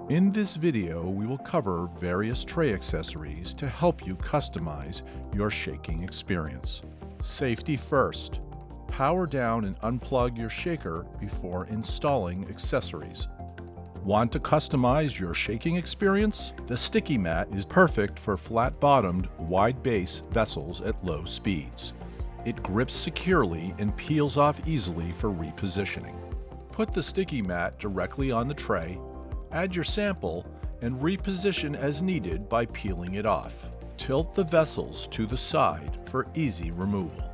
In this video, we will cover various tray accessories to help you customize your shaking experience. Safety first. Power down and unplug your shaker before installing accessories. Want to customize your shaking experience? The sticky mat is perfect for flat-bottomed, wide-base vessels at low speeds. It grips securely and peels off easily for repositioning. Put the sticky mat directly on the tray, add your sample, and reposition as needed by peeling it off. Tilt the vessels to the side for easy removal.